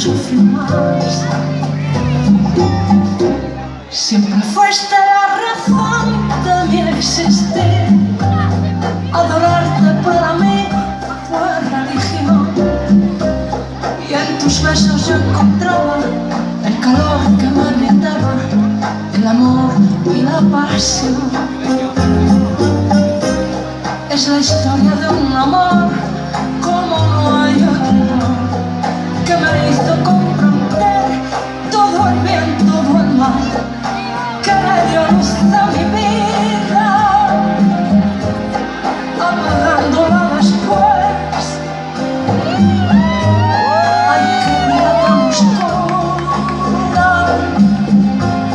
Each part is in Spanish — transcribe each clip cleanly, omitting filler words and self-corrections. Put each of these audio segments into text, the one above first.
sufrir más. Siempre fuiste la razón de mi existir. Adorarte para mí fue religión. Y en tus besos yo encontraba el calor que me brindaba el amor y la pasión. Es la historia de un amor como no hay otro, que me hizo comprender todo el bien, todo el mal, que le dio luz a mi vida, apagándola después. Ay, qué vida tan oscura,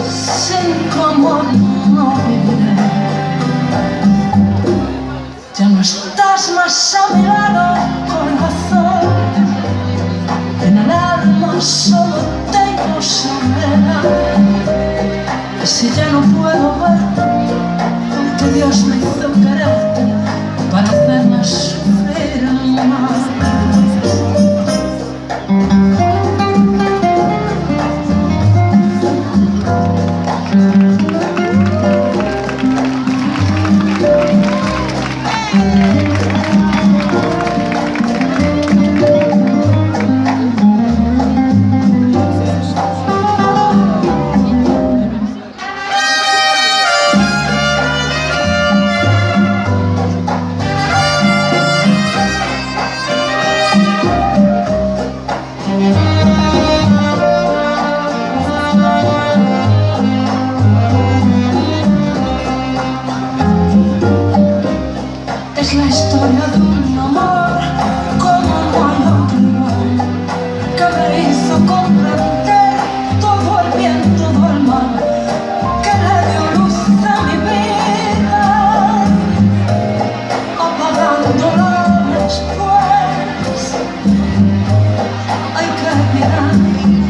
sin tu amor no viviré. Ya no estás más a mi lado, corazón. En el alma solo tengo soledad. Y si ya no puedo verte, porque Dios me hizo quererte para hacerme sufrir más. Es la historia de un amor como no hay otro, que me hizo comprender todo el bien, todo el mal, que le dio luz a mi vida, apagándola después. Ay, qué vida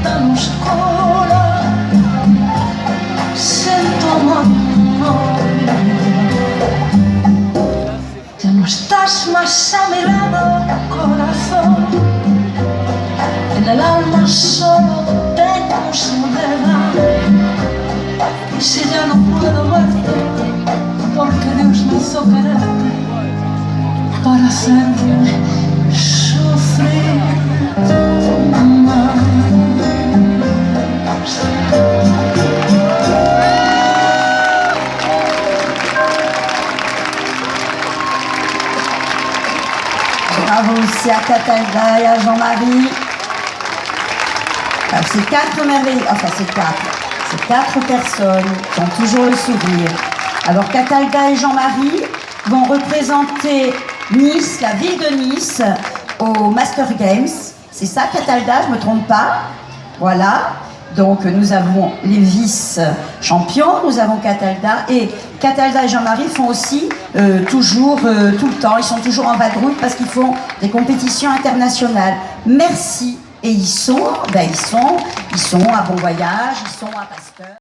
tan oscura, sin tu amor no viviré. Ya no estás más a mi lado, corazón. En el alma solo tengo soledad. Y si ya no puedo verte, porque Dios me hizo quererte para hacerme sufrir más. Bravo aussi à Catalda et à Jean-Marie. Ces quatre merveilles, enfin ces quatre personnes qui ont toujours le sourire. Alors Catalda et Jean-Marie vont représenter Nice, la ville de Nice, au Master Games. C'est ça Catalda, je ne me trompe pas. Voilà. Donc nous avons les vice-champions, nous avons Catalda et Jean-Marie font aussi toujours, tout le temps, ils sont toujours en vadrouille parce qu'ils font des compétitions internationales. Merci. Et ils sont à Bon Voyage, ils sont à Pasteur.